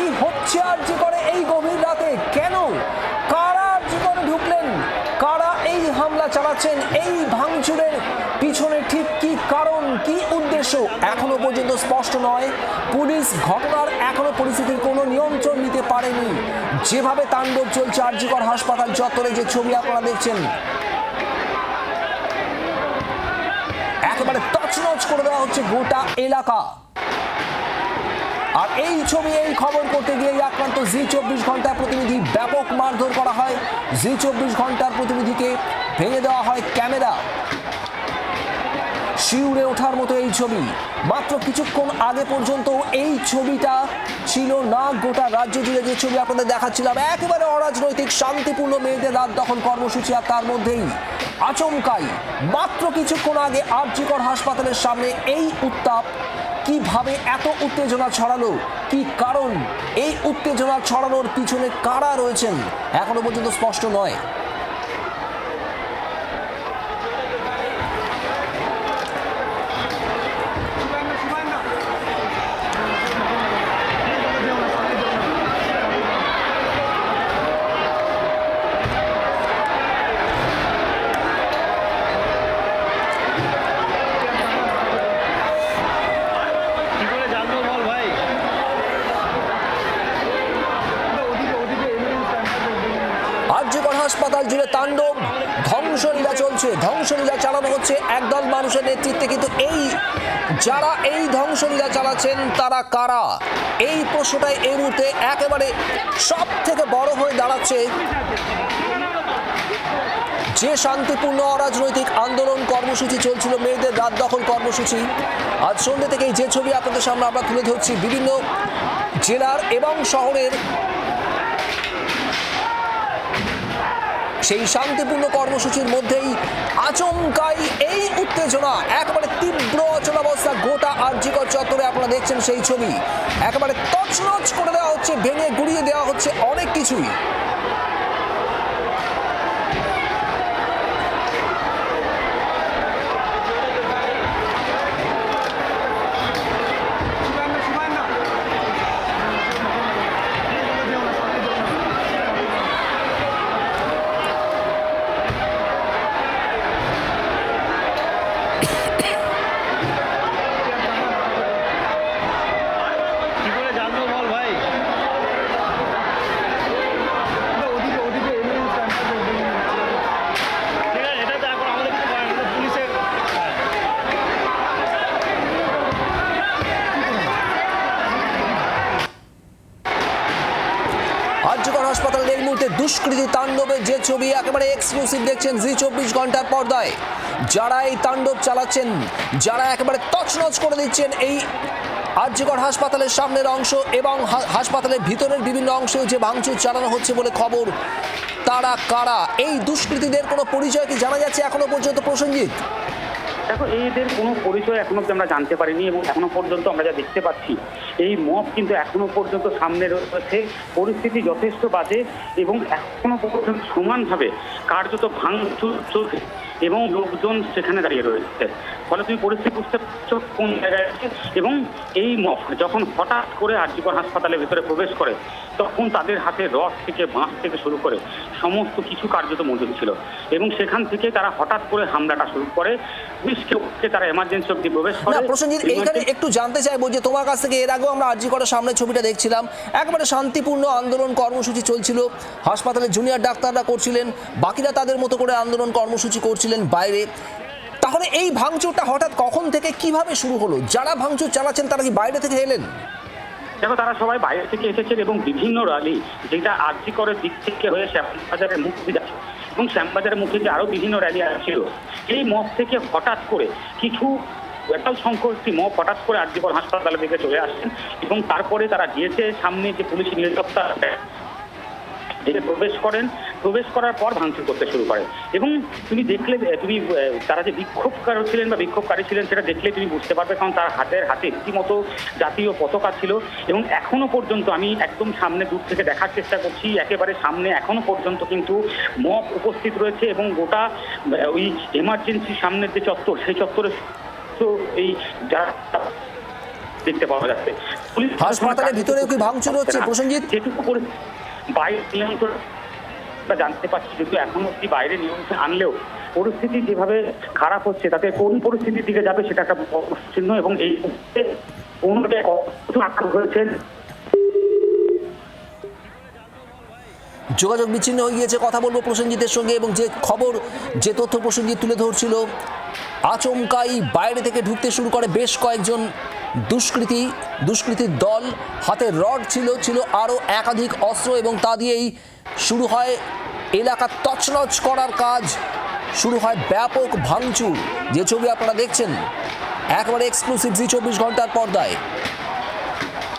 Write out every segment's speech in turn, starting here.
কি হচ্ছে আরজি করে এই গভীর রাতে? কেন, কারা আরজি করে ঢুকলেন, কারা এই হামলা চালাচ্ছেন, এই ভাঙচুরের পিছনে ঠিক কি কারণ, কি উদ্দেশ্য এখনো পর্যন্ত স্পষ্ট নয়। পুলিশ ঘটনার এখনো পরিস্থিতির কোনো নিয়ন্ত্রণ নিতে পারেনি। যেভাবে তাণ্ডব চলছে আরজিকর হাসপাতাল চত্বরে, যে ছবি আপনারা দেখছেন, একেবারে তছনছ করে দেওয়া হচ্ছে গোটা এলাকা। আর এই ছবি, এই খবর করতে গিয়ে আক্রান্ত জি24 ঘন্টার প্রতিনিধি, ব্যাপক মারধর করা হয়। জি24 ঘন্টার প্রতিনিধিকে ভেঙে দেওয়া হয় ক্যামেরা। শিউরে ওঠার মতো এই ছবি। মাত্র কিছুক্ষণ আগে পর্যন্ত এই ছবিটা ছিল না গোটা রাজ্য জুড়ে। যে ছবি আপনাদের দেখাচ্ছিলাম, একেবারে অরাজনৈতিক শান্তিপূর্ণ মেয়েদের রাত দখল কর্মসূচি, আর তার মধ্যেই আচমকাই মাত্র কিছুক্ষণ আগে আরজিকর হাসপাতালের সামনে এই উত্তাপ। কিভাবে এত উত্তেজনা ছড়ালো, কি কারণ, এই উত্তেজনা ছড়ানোর পিছনে কারা রয়েছেন এখনো পর্যন্ত স্পষ্ট নয়। আরজিকর হাসপাতাল জুড়ে তাণ্ডব, ধ্বংসলীলা চলছে, ধ্বংসলীলা চালানো হচ্ছে একদল মানুষের নেতৃত্বে। কিন্তু যারা এই ধ্বংসলীলা চালাচ্ছেন তারা কারা, এই প্রশ্নটাই এই মুহূর্তে একেবারে সব থেকে বড় হয়ে দাঁড়াচ্ছে। যে শান্তিপূর্ণ অরাজনৈতিক আন্দোলন কর্মসূচি চলছিল, মেয়েদের রাত দখল কর্মসূচি, আজ সন্ধ্যে থেকেই যে ছবি আপনাদের সামনে আমরা তুলে ধরছি বিভিন্ন জেলার এবং শহরের, সেই শান্তিপূর্ণ কর্মসূচির মধ্যেই আচমকাই এই উত্তেজনা, একেবারে তীব্র অচলাবস্থা গোটা আরজিকর চত্বরে। আপনারা দেখছেন সেই ছবি, একেবারে তছনছ করে দেওয়া হচ্ছে, ভেঙে গুড়িয়ে দেওয়া হচ্ছে অনেক কিছুই। আরজিকর হাসপাতালের এই মুহূর্তে দুষ্কৃতী তাণ্ডবের যে ছবি একেবারে এক্সক্লুসিভ দেখছেন জি24 ঘন্টার পর্দায়। যারা এই তাণ্ডব চালাচ্ছেন, যারা একেবারে তছনছ করে দিচ্ছেন এই আরজিকর হাসপাতালের সামনের অংশ এবং হাসপাতালের ভিতরের বিভিন্ন অংশেও যে ভাঙচুর চালানো হচ্ছে বলে খবর, তারা কারা, এই দুষ্কৃতীদের কোনো পরিচয় কি জানা যাচ্ছে এখনো পর্যন্ত প্রসেনজিৎ? দেখো, এদের কোনো পরিচয় এখনো আমরা জানতে পারিনি এবং এখনো পর্যন্ত আমরা যা দেখতে পাচ্ছি, এই মব কিন্তু এখনো পর্যন্ত সামনে রয়েছে। পরিস্থিতি যথেষ্ট বাজে এবং এখনো পর্যন্ত সমানভাবে কার্যত ভাঙচুর চলছে এবং লোকজন সেখানে দাঁড়িয়ে রয়েছে। ফলে তুমি পরিস্থিতি বুঝতে পারছো কোন জায়গায় আছে। এবং এই মব যখন হঠাৎ করে আরজিকর হাসপাতালের ভিতরে প্রবেশ করে, তখন তাদের হাতে রড থেকে বাঁশ থেকে শুরু করে সমস্ত কিছু কার্যত মজুদ ছিল এবং সেখান থেকে তারা হঠাৎ করে হামলাটা শুরু করে। পুলিশকে তারা এমার্জেন্সি অবধি প্রবেশ করে। প্রসেনজিৎ, এইখানে একটু জানতে চাইবো যে তোমার কাছ থেকে, এর আগেও আমরা আরজিকরের সামনে ছবিটা দেখছিলাম, একেবারে শান্তিপূর্ণ আন্দোলন কর্মসূচি চলছিল, হাসপাতালে জুনিয়র ডাক্তাররা করছিলেন, বাকিরা তাদের মতো করে আন্দোলন কর্মসূচি করছিলেন বাইরে। তাহলে এই ভাঙচুরটা হঠাৎ কখন থেকে কিভাবে শুরু হলো? যারা ভাঙচুর চালাচ্ছেন তারা কি বাইরে থেকে এলেন? দেখো, তারা সবাই বাইরে থেকে এসেছেন এবং বিভিন্ন র্যালি, যেটা আরজিকরের দিক থেকে হয়ে শ্যামবাজারের মুখ দিয়ে যাচ্ছে এবং শ্যামবাজারের মুখে যে আরো বিভিন্ন র্যালি আসছিল, এই মব থেকে হঠাৎ করে কিছু বিশাল সংখ্যক একটি মব হঠাৎ করে আরজিকর হাসপাতালের দিকে চলে আসছেন এবং তারপরে তারা গিয়েছে সামনে যে পুলিশ নিরাপত্তা প্রবেশ করেন। প্রবেশ করার পর ভাঙচুর করতে শুরু করে এবং তুমি দেখলে, তুমি তারা যে বিক্ষোভকারী ছিলেন বা বিক্ষোভকারী ছিলেন সেটা দেখলে তুমি বুঝতে পারবে, কারণ তার হাতে রীতিমতো জাতীয় পতাকা ছিল এবং এখনো পর্যন্ত আমি একদম সামনে দূর থেকে দেখার চেষ্টা করছি, একেবারে সামনে এখনো পর্যন্ত কিন্তু মব উপস্থিত রয়েছে এবং গোটা ওই এমার্জেন্সি সামনের যে চত্বর, সেই চত্বরে তো এই যারা দেখতে পাওয়া যাচ্ছে। হাসপাতালের ভিতরেও কি ভাঙচুর হচ্ছে প্রসেনজিৎ? যেটুকু বাইরে নিয়ন্ত্রণ জানতে পারছি, কিন্তু এখনো অব্দি বাইরে নিয়ন্ত্রণ আনলেও পরিস্থিতি যেভাবে খারাপ হচ্ছে তাতে কোন পরিস্থিতির দিকে যাবে সেটা একটা চিহ্ন। এবং এই আক্রমণ হয়েছেন, যোগাযোগ বিচ্ছিন্ন হয়ে গিয়েছে। কথা বলবো প্রসেনজিতের সঙ্গে। এবং যে খবর, যে তথ্য প্রসেনজিৎ তুলে ধরছিল, আচমকাই বাইরে থেকে ঢুকতে শুরু করে বেশ কয়েকজন দুষ্কৃতীর দল। হাতে রড ছিল আরও একাধিক অস্ত্র, এবং তা দিয়েই শুরু হয় এলাকা তছনছ করার কাজ। শুরু হয় ব্যাপক ভাঙচুর। যে ছবি আপনারা দেখছেন একেবারে এক্সক্লুসিভ জি24 ঘন্টার পর্দায়।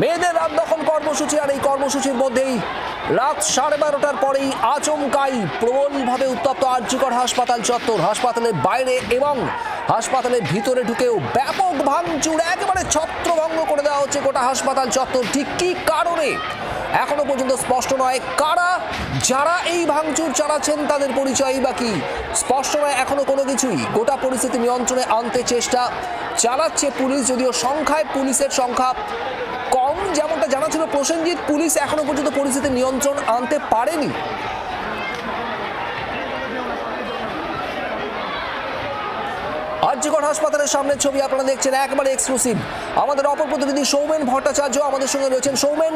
মেয়েদের রাত দখল কর্মসূচি, আর এই কর্মসূচির মধ্যেই রাত 12:30টার পরেই আচমকাই প্রবলভাবে উত্তপ্ত আরজিকর হাসপাতাল চত্বর। হাসপাতালের বাইরে এবং হাসপাতালের ভিতরে ঢুকেও ব্যাপক ভাঙচুর, একেবারে ছত্রভঙ্গ করে দেওয়া হচ্ছে গোটা হাসপাতাল চত্বর। ঠিক কী কারণে এখনো পর্যন্ত স্পষ্ট নয়। কারা, যারা এই ভাঙচুর চালাচ্ছেন তাদের পরিচয়ই বা কি স্পষ্ট নয় এখনো কোনো কিছুই। গোটা পরিস্থিতি নিয়ন্ত্রণে আনতে চেষ্টা চালাচ্ছে পুলিশ, যদিও সংখ্যায় পুলিশের সংখ্যা কম। যেমনটা জানা ছিল প্রসেনজিৎ, পুলিশ এখনো পর্যন্ত পরিস্থিতি নিয়ন্ত্রণ আনতে পারেনি। আরজিকর হাসপাতালের সামনের ছবি আপনারা দেখছেন একেবারে এক্সক্লুসিভ। আমাদের অপর প্রতিনিধি সৌমেন ভট্টাচার্য আমাদের সঙ্গে রয়েছেন। সৌমেন,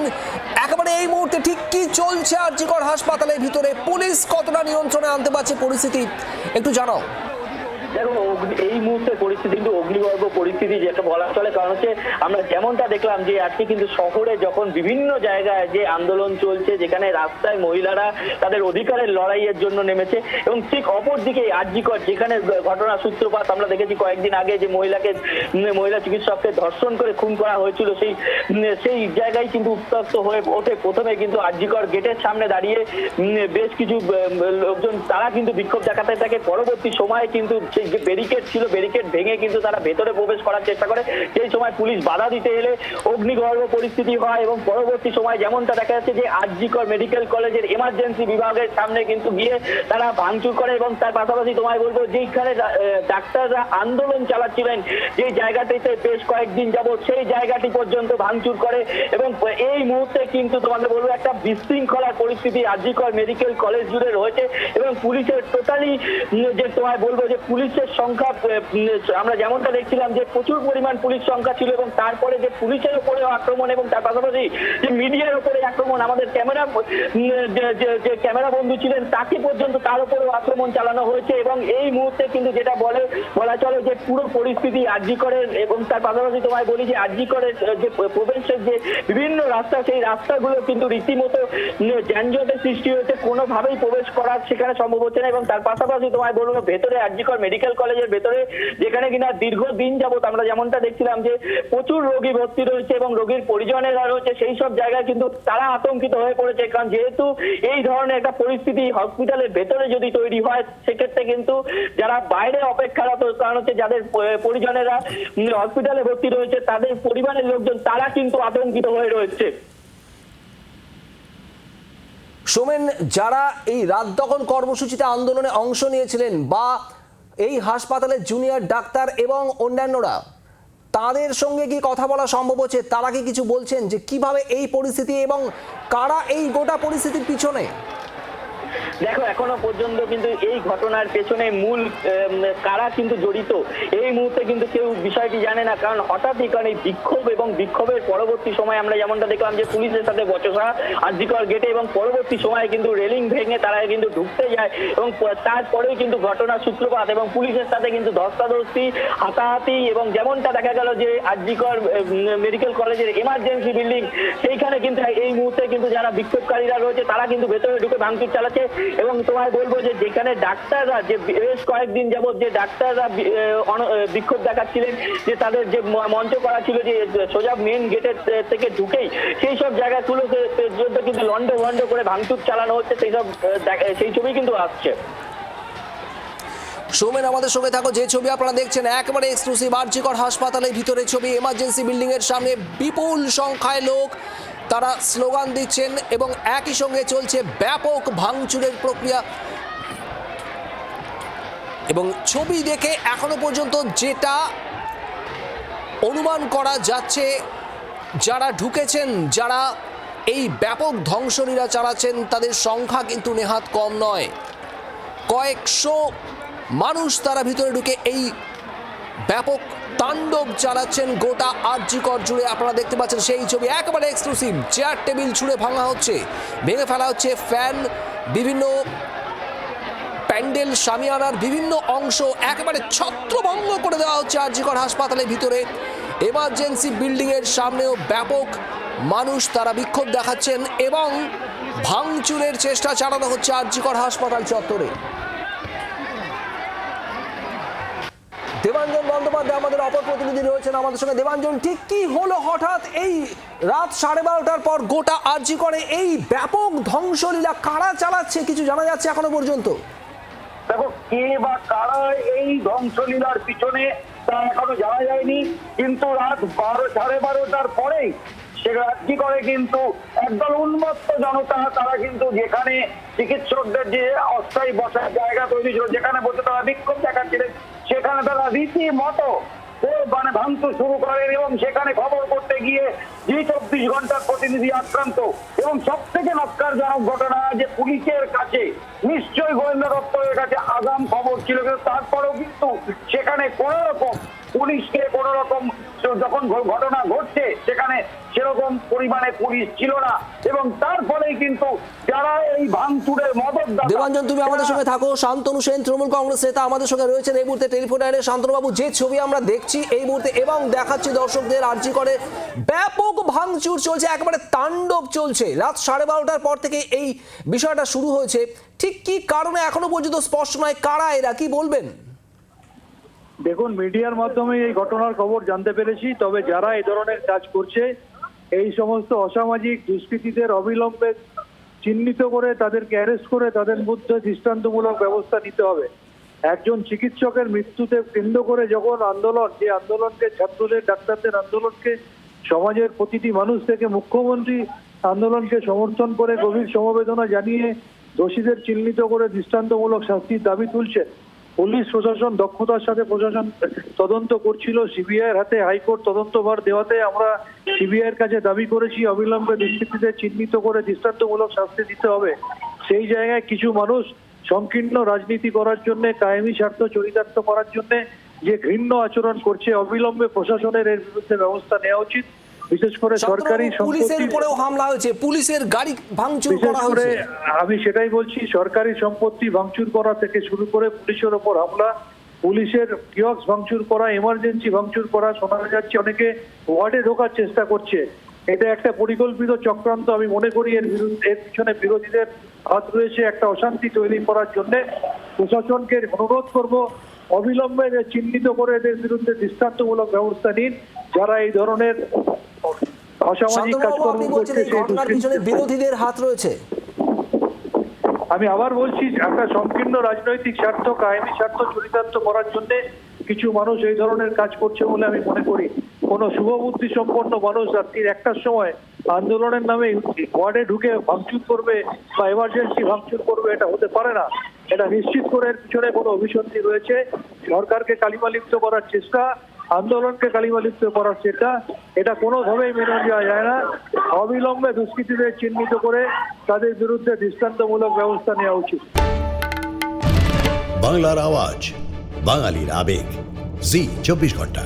একেবারে এই মুহূর্তে ঠিক কি চলছে আরজিকর হাসপাতালের ভিতরে? পুলিশ কতটা নিয়ন্ত্রণে আনতে পারছে পরিস্থিতি, একটু জানাও। দেখো, এই মুহূর্তে পরিস্থিতি কিন্তু অগ্নিগর্ভ পরিস্থিতি যেটা বলা চলে। কারণ হচ্ছে আমরা যেমনটা দেখলাম যে আজকে কিন্তু শহরে যখন বিভিন্ন জায়গায় যে আন্দোলন চলছে, যেখানে রাস্তায় মহিলারা তাদের অধিকারের লড়াইয়ের জন্য নেমেছে, এবং ঠিক অপর দিকে আরজিকর যেখানে ঘটনার সূত্রপাত আমরা দেখেছি কয়েকদিন আগে, যে মহিলা চিকিৎসককে ধর্ষণ করে খুন করা হয়েছিল, সেই জায়গায় কিন্তু উত্তপ্ত হয়ে ওঠে। প্রথমে কিন্তু আরজিকর গেটের সামনে দাঁড়িয়ে বেশ কিছু লোকজন তারা কিন্তু বিক্ষোভ দেখাতে থাকে। পরবর্তী সময়ে কিন্তু যে ব্যারিকেড ছিল, ব্যারিকেড ভেঙে কিন্তু তারা ভেতরে প্রবেশ করার চেষ্টা করে। সেই সময় পুলিশ বাধা দিতে এলে অগ্নিগর্ভ পরিস্থিতি হয়, এবং পরবর্তী সময় যেমনটা দেখা যাচ্ছে যে আরজিকর মেডিকেল কলেজের এমার্জেন্সি বিভাগের সামনে কিন্তু গিয়ে তারা ভাঙচুর করে। এবং তার পাশাপাশি তোমায় বলবো, যেখানে ডাক্তাররা আন্দোলন চালাচ্ছিলেন যে জায়গাটিতে বেশ কয়েকদিন যাবত, সেই জায়গাটি পর্যন্ত ভাঙচুর করে। এবং এই মুহূর্তে কিন্তু তোমাকে বলবো একটা বিশৃঙ্খলার পরিস্থিতি আরজিকর মেডিকেল কলেজ জুড়ে রয়েছে। এবং পুলিশের টোটালি যে তোমায় বলবো যে পুলিশের সংখ্যা আমরা যেমনটা দেখছিলাম যে প্রচুর পরিমাণ পুলিশ সংখ্যা ছিল, এবং তারপরে যে পুলিশের উপরে আক্রমণ এবং তার পাশাপাশি যে মিডিয়ার উপরে আক্রমণ, আমাদের যে ক্যামেরা বন্ধু ছিলেন তাকে পর্যন্ত তার উপরেও আক্রমণ চালানো হয়েছে। এবং এই মুহূর্তে কিন্তু যেটা বলা চলে যে পুরো পরিস্থিতি আরজিকরের, এবং তার পাশাপাশি তোমায় বলি যে আরজিকরের যে প্রবেশের যে বিভিন্ন রাস্তা, সেই রাস্তাগুলো কিন্তু রীতিমতো যানজটের সৃষ্টি হয়েছে, কোনোভাবেই প্রবেশ করার সেখানে সম্ভব হচ্ছে না। এবং তার পাশাপাশি তোমায় বলবো ভেতরে আরজিকর মেডিকেল কলেজের ভেতরে, যেখানে কিনা দীর্ঘদিন যাবত আমরা যেমনটা দেখছিলাম যে প্রচুর রোগী ভর্তি রয়েছে এবং রোগীর পরিজনেরা রয়েছে, সেই সব জায়গায় কিন্তু তারা আতঙ্কিত হয়ে পড়েছে। কারণ যেহেতু এই ধরনের একটা পরিস্থিতি হসপিটালের ভেতরে যদি তৈরি হয়, সেক্ষেত্রে কিন্তু যারা বাইরে অপেক্ষারত, কারণ হচ্ছে যাদের পরিজনেরা হসপিটালে ভর্তি রয়েছে, তাদের পরিবারের লোকজন তারা কিন্তু আতঙ্কিত হয়ে রয়েছে। সোমেন, যারা এই রাত দখল কর্মসূচিতে আন্দোলনে অংশ নিয়েছিলেন বা এই হাসপাতালের জুনিয়র ডাক্তার এবং অন্যান্যরা, তাদের সঙ্গে কি কথা বলা সম্ভব হচ্ছে? তারা কি কিছু বলছেন যে কিভাবে এই পরিস্থিতি এবং কারা এই গোটা পরিস্থিতির পিছনে? দেখো, এখনো পর্যন্ত কিন্তু এই ঘটনার পেছনে মূল কারা কিন্তু জড়িত এই মুহূর্তে কিন্তু কেউ বিষয়টি জানে না। কারণ হঠাৎই, কারণ এই বিক্ষোভ এবং বিক্ষোভের পরবর্তী সময় আমরা যেমনটা দেখলাম যে পুলিশের সাথে বচসা আরজিকর গেটে, এবং পরবর্তী সময়ে কিন্তু রেলিং ভেঙে তারা কিন্তু ঢুকতে যায়, এবং তারপরেই কিন্তু ঘটনার সূত্রপাত এবং পুলিশের সাথে কিন্তু ধস্তাধস্তি, হাতাহাতি। এবং যেমনটা দেখা গেল যে আরজিকর মেডিকেল কলেজের এমার্জেন্সি বিল্ডিং, সেইখানে কিন্তু এই মুহূর্তে কিন্তু যারা বিক্ষোভকারীরা রয়েছে তারা কিন্তু ভেতরে ঢুকে ভাঙচুর চালাচ্ছে। এবং তোমায় বলবো যে যেখানে ডাক্তাররা, যে বেশ কয়েকদিন যাবত যে ডাক্তাররা বিক্ষোভ দেখাচ্ছিলেন, যে তাদের যে মঞ্চ করা ছিল যে সোজা মেন গেটের থেকে ঢুকেই সেই সব জায়গাগুলোকে কিন্তু লন্ড করে ভাঙচুর চালানো হচ্ছে, সেই ছবি কিন্তু আসছে। সৌমেন, আমাদের সঙ্গে থাকো। যে ছবি আপনারা দেখছেন একেবারে এক্সক্লুসিভ আরজিকর হাসপাতালের ভিতরে ছবি। এমার্জেন্সি বিল্ডিং এর সামনে বিপুল সংখ্যায় লোক, তারা স্লোগান দিচ্ছেন এবং একই সঙ্গে চলছে ব্যাপক ভাঙচুরের প্রক্রিয়া। এবং ছবি দেখে এখনো পর্যন্ত যেটা অনুমান করা যাচ্ছে, যারা ঢুকেছেন, যারা এই ব্যাপক ধ্বংসলীলা চালাচ্ছেন, তাদের সংখ্যা কিন্তু নেহাত কম নয়। কয়েকশো মানুষ তারা ভিতরে ঢুকে এই ব্যাপক তাণ্ডব চালাচ্ছেন গোটা আরজিকর জুড়ে। আপনারা দেখতে পাচ্ছেন সেই ছবি, একেবারে এক্সক্লুসিভ। চেয়ার টেবিল ছুঁড়ে ভাঙা হচ্ছে, ভেঙে ফেলা হচ্ছে ফ্যান, বিভিন্ন প্যান্ডেল, শামিয়ানার বিভিন্ন অংশ একেবারে ছত্রভঙ্গ করে দেওয়া হচ্ছে আরজিকর হাসপাতালের ভিতরে। এমার্জেন্সি বিল্ডিংয়ের সামনেও ব্যাপক মানুষ তারা বিক্ষোভ দেখাচ্ছেন এবং ভাঙচুরের চেষ্টা চালানো হচ্ছে আরজিকর হাসপাতাল চত্বরে। দেবাঞ্জন বন্দ্যোপাধ্যায় আমাদের অপর প্রতিনিধি রয়েছেন আমাদের সঙ্গে। দেবাঞ্জন, ঠিক কি হলো হঠাৎ এই রাত 12:30টার পর গোটা আরজিকরে এই ব্যাপক ধ্বংসলীলা? কারা চালাচ্ছে কিছু জানা যাচ্ছে এখনো পর্যন্ত? দেখো, কে বা কারা এই ধ্বংসলীলার পিছনে তা এখনো জানা যায়নি, কিন্তু রাত 12:30টার পরেই সে রাজ্যি করে কিন্তু একদল উন্মত্ত জনতা, তারা কিন্তু যেখানে চিকিৎসকদের যে অস্থায়ী বসার জায়গা তৈরি ছিল, যেখানে বসে তারা বিক্ষোভ দেখাচ্ছিলেন, সেখানে তারা রীতিমতো মানে ভাঙচুর শুরু করেন এবং সেখানে খবর করতে গিয়ে যে 24 ঘন্টার প্রতিনিধি আক্রান্ত। এবং সব থেকে নক্কারজনক ঘটনা যে পুলিশের কাছে, নিশ্চয়ই গোয়েন্দা দপ্তরের কাছে আগাম খবর ছিল, কিন্তু তারপরেও কিন্তু সেখানে কোন রকম পুলিশকে কোন রকম, যখন ঘটনা ঘটছে সেখানে সেরকম পরিমাণে পুলিশ ছিল না, এবং তার ফলেই কিন্তু যারা এই ভাঙচুরের মদত। দেবাঞ্জন, তুমি আমাদের সঙ্গে থাকো। শান্তনু সেন, তৃণমূল কংগ্রেস নেতা আমাদের সঙ্গে রয়েছেন এই মুহূর্তে টেলিফোন লাইনে। শান্তনুবাবু, যে ছবি আমরা দেখছি এই মুহূর্তে এবং দেখাচ্ছি দর্শকদের, আরজিকরে ব্যাপক ভাঙচুর চলছে, একেবারে তাণ্ডব চলছে। রাত 12:30টার পর থেকে এই বিষয়টা শুরু হয়েছে। ঠিক কি কারণে এখনো পর্যন্ত স্পষ্ট নয়, কারা এরা, কি বলবেন? দেখুন, মিডিয়ার মাধ্যমে এই ঘটনার খবর জানতে পেরেছি, তবে যারা এই ধরনের কাজ করছে, এই সমস্ত অসামাজিক দুষ্কৃতীদের অবিলম্বে চিহ্নিত করে তাদেরকে অ্যারেস্ট করে তাদের মধ্যে দৃষ্টান্তমূলক ব্যবস্থা নিতে হবে। একজন চিকিৎসকের মৃত্যুতে কেন্দ্র করে যখন যে আন্দোলনকে, ছাত্রদের, ডাক্তারদের আন্দোলনকে সমাজের প্রতিটি মানুষ থেকে মুখ্যমন্ত্রী আন্দোলনকে সমর্থন করে গভীর সমবেদনা জানিয়ে দোষীদের চিহ্নিত করে দৃষ্টান্তমূলক শাস্তির দাবি তুলছেন। পুলিশ প্রশাসন দক্ষতার সাথে প্রশাসন তদন্ত করছিল, সিবিআইয়ের হাতে হাইকোর্ট তদন্তভার দেওয়াতে আমরা সিবিআইয়ের কাছে দাবি করেছি অবিলম্বে দুষ্কৃতীদের চিহ্নিত করে দৃষ্টান্তমূলক শাস্তি দিতে হবে। সেই জায়গায় কিছু মানুষ সংকীর্ণ রাজনীতি করার জন্য, কায়েমি স্বার্থ চরিতার্থ করার জন্য যে ঘৃণ্য আচরণ করছে, অবিলম্বে প্রশাসনের এর বিরুদ্ধে ব্যবস্থা নেওয়া উচিত। বিশেষ করে সরকারি পুলিশের উপরেও হামলা হয়েছে, পুলিশের গাড়ি ভাঙচুর করা হয়েছে। আমি সেটাই বলছি, সরকারি সম্পত্তি ভাঙচুর করা থেকে শুরু করে পুলিশের ওপর হামলা, পুলিশের কিয়স্ক ভাঙচুর করা, এমার্জেন্সি ভাঙচুর করা, শোনা যাচ্ছে অনেকে ওয়ার্ডে ঢোকার চেষ্টা করছে। এটা একটা পরিকল্পিত চক্রান্ত। আমি মনে করি এর পিছনে বিরোধীদের হাত রয়েছে একটা অশান্তি তৈরি করার জন্য। প্রশাসনকে অনুরোধ করব অবিলম্বে চিহ্নিত করে এদের বিরুদ্ধে দৃষ্টান্তমূলক ব্যবস্থা নিন, যারা এই ধরনের অসামাজিক কাজকর্ম করছে। বিরোধীদের হাত রয়েছে। আমি আবার বলছি, একটা সংকীর্ণ রাজনৈতিক স্বার্থ, কায়েমি স্বার্থ চরিতার্থ করার জন্য কিছু মানুষ এই ধরনের কাজ করছে বলে আমি মনে করি। কোন শুভবুদ্ধি সম্পন্ন মানুষ রাত্রির 1টার সময় আন্দোলনের নামে ওয়ার্ডে ঢুকে ভাঙচুর করবে বা এমার্জেন্সি ভাঙচুর করবে, এটা হতে পারে না। এটা নিশ্চিত করে এর পিছনে কোনো অভিসন্ধি রয়েছে। সরকারকে কালিমালিপ্ত করার চেষ্টা, আন্দোলনকে কালিমালিপ্ত করার চেষ্টা, এটা কোনোভাবেই মেনে নেওয়া যায় না। অবিলম্বে দুষ্কৃতীদের চিহ্নিত করে তাদের বিরুদ্ধে দৃষ্টান্তমূলক ব্যবস্থা নেওয়া উচিত। বাংলার আওয়াজ, বাঙালির আবেগ, জি 24 ঘন্টা।